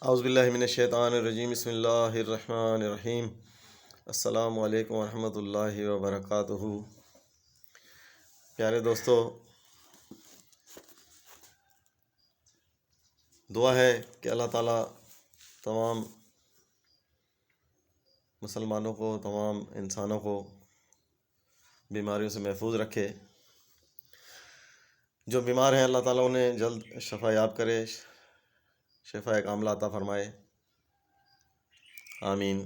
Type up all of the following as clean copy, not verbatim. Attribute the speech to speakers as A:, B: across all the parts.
A: اعوذ باللہ من الشیطان الرجیم، بسم اللہ الرحمن الرحیم۔ السلام علیکم ورحمۃ اللہ وبرکاتہ۔ پیارے دوستو، دعا ہے کہ اللہ تعالیٰ تمام مسلمانوں کو، تمام انسانوں کو بیماریوں سے محفوظ رکھے۔ جو بیمار ہیں اللہ تعالیٰ انہیں جلد شفا یاب کرے، شفا کاملہ عطا فرمائے، آمین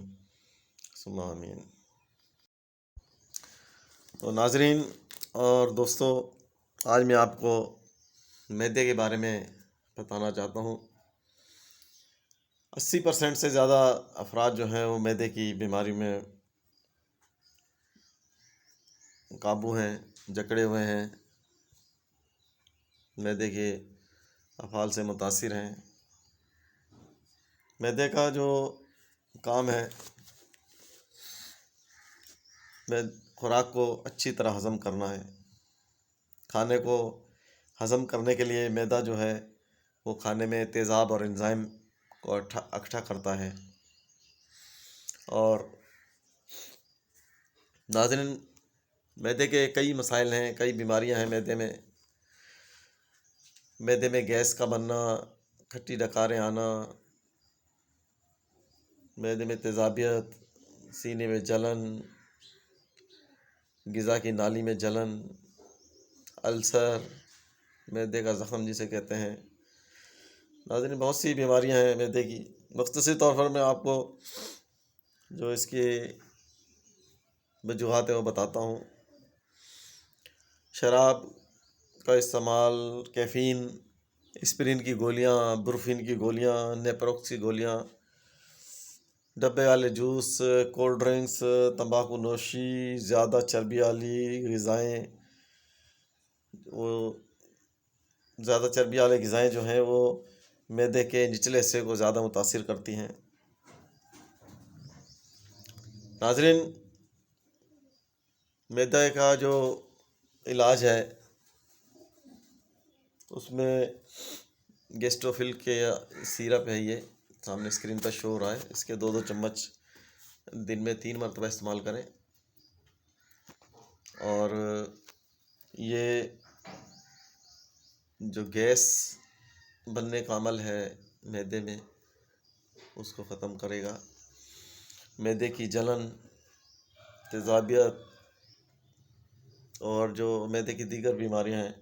A: ثم آمین۔ تو ناظرین اور دوستو، آج میں آپ کو معدے کے بارے میں بتانا چاہتا ہوں۔ 80% سے زیادہ افراد جو ہیں وہ معدے کی بیماری میں قابو ہیں، جکڑے ہوئے ہیں، معدے کے افعال سے متاثر ہیں۔ معدے کا جو کام ہے، خوراک کو اچھی طرح ہضم کرنا ہے۔ کھانے کو ہضم کرنے کے لیے معدہ جو ہے وہ کھانے میں تیزاب اور انزائم کو اکٹھا کرتا ہے۔ اور ناظرین، معدے کے کئی مسائل ہیں، کئی بیماریاں ہیں معدے میں گیس کا بننا، کھٹی ڈکاریں آنا، معدے میں تیزابیت، سینے میں جلن، غذا کی نالی میں جلن، السر، معدے کا زخم جسے کہتے ہیں۔ ناظرین، بہت سی بیماریاں ہیں معدے کی۔ مختصر طور پر میں آپ کو جو اس کی وجوہات ہیں وہ بتاتا ہوں۔ شراب کا استعمال، کیفین، اسپرین کی گولیاں، بروفین کی گولیاں، نیپروکس کی گولیاں، ڈبے والے جوس، کولڈ ڈرنکس، تمباکو نوشی، زیادہ چربی والی غذائیں، زیادہ چربی والے غذائیں جو ہیں وہ معدے کے نچلے حصے کو زیادہ متاثر کرتی ہیں۔ ناظرین، معدے کا جو علاج ہے اس میں گیسٹروفل کے سیرپ ہے، یہ سامنے اسکرین پر شو ہو رہا ہے۔ اس کے 2 چمچ دن میں 3 مرتبہ استعمال کریں، اور یہ جو گیس بننے کا عمل ہے معدے میں اس کو ختم کرے گا۔ معدے کی جلن، تیزابیت اور جو معدے کی دیگر بیماریاں ہیں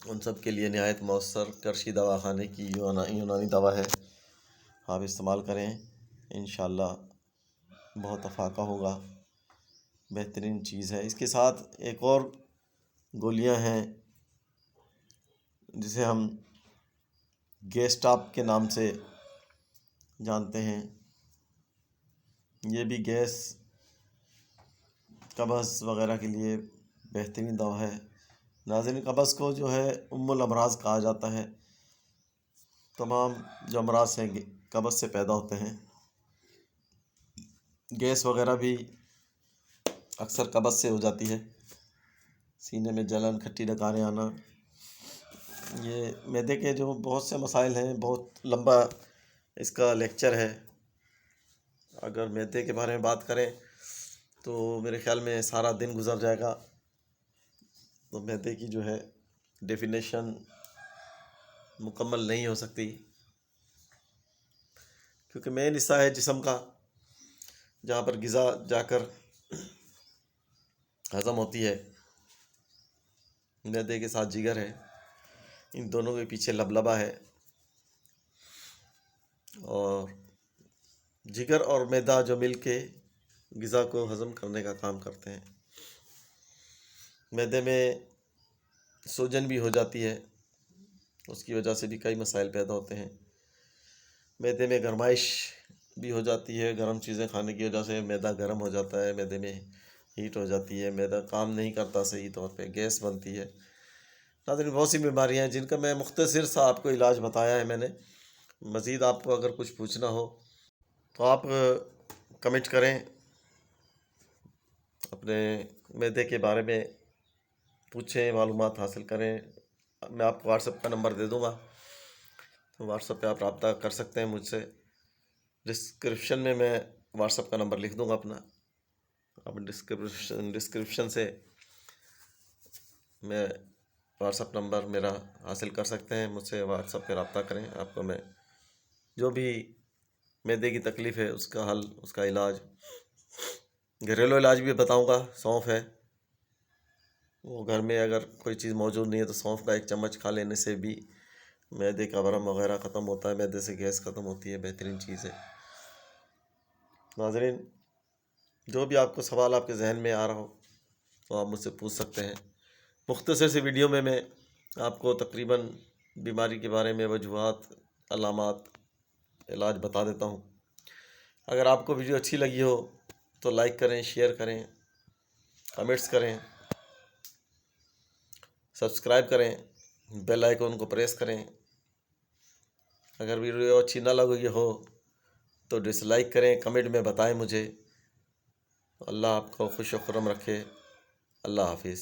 A: ان سب کے لیے نہایت مؤثر کرشی دوا خانے کی یونانی دوا ہے۔ آپ استعمال کریں، انشاءاللہ بہت افاقہ ہوگا، بہترین چیز ہے۔ اس کے ساتھ ایک اور گولیاں ہیں جسے ہم گیس ٹاپ کے نام سے جانتے ہیں۔ یہ بھی گیس، قبض وغیرہ کے لیے بہترین دوا ہے۔ ناظرین، قبض کو جو ہے الامراض کہا جاتا ہے۔ تمام جو امراض ہیں قبض سے پیدا ہوتے ہیں۔ گیس وغیرہ بھی اکثر قبض سے ہو جاتی ہے۔ سینے میں جلن، کھٹی ڈکاریں آنا، یہ معدے کے جو بہت سے مسائل ہیں۔ بہت لمبا اس کا لیکچر ہے۔ اگر معدے کے بارے میں بات کریں تو میرے خیال میں سارا دن گزر جائے گا۔ تو معدے کی جو ہے ڈیفینیشن مکمل نہیں ہو سکتی، کیونکہ مین حصہ ہے جسم کا جہاں پر غذا جا کر ہضم ہوتی ہے۔ معدے کے ساتھ جگر ہے، ان دونوں کے پیچھے لبلبا ہے، اور جگر اور معدہ جو مل کے غذا کو ہضم کرنے کا کام کرتے ہیں۔ معدے میں سوجن بھی ہو جاتی ہے، اس کی وجہ سے بھی کئی مسائل پیدا ہوتے ہیں۔ معدے میں گرمائش بھی ہو جاتی ہے، گرم چیزیں کھانے کی وجہ سے معدہ گرم ہو جاتا ہے، معدے میں ہیٹ ہو جاتی ہے، معدہ کام نہیں کرتا صحیح طور پہ، گیس بنتی ہے۔ ناظرین، بہت سی بیماریاں ہیں جن کا میں مختصر سا آپ کو علاج بتایا ہے میں نے۔ مزید آپ کو اگر کچھ پوچھنا ہو تو آپ کمنٹ کریں، اپنے معدے کے بارے میں پوچھیں، معلومات حاصل کریں۔ میں آپ کو واٹس ایپ کا نمبر دے دوں گا، واٹس ایپ پہ آپ رابطہ کر سکتے ہیں مجھ سے. ڈسکرپشن میں واٹس ایپ کا نمبر لکھ دوں گا اپنا. آپ ڈسکرپشن سے میں واٹس ایپ نمبر میرا حاصل کر سکتے ہیں. مجھ سے واٹس ایپ پہ رابطہ کریں. آپ کو میں جو بھی معدے کی تکلیف ہے اس کا حل، اس کا علاج، گھریلو علاج بھی بتاؤں گا. سونف ہے، وہ گھر میں اگر کوئی چیز موجود نہیں ہے تو سونف کا 1 چمچ کھا لینے سے بھی معدے کا ورم وغیرہ ختم ہوتا ہے، معدے سے گیس ختم ہوتی ہے. بہترین چیز ہے. ناظرین، جو بھی آپ کو سوال آپ کے ذہن میں آ رہا ہو تو آپ مجھ سے پوچھ سکتے ہیں. مختصر سی ویڈیو میں آپ کو تقریباً بیماری کے بارے میں وجوہات، علامات، علاج بتا دیتا ہوں. اگر آپ کو ویڈیو اچھی لگی ہو تو لائک کریں، شیئر کریں، کمنٹس کریں، سبسکرائب کریں، بیل آئیکن کو پریس کریں. اگر ویڈیو اچھی نہ لگی ہو تو ڈس لائک کریں، کمنٹ میں بتائیں مجھے. اللہ آپ کو خوش و خرم رکھے. اللہ حافظ.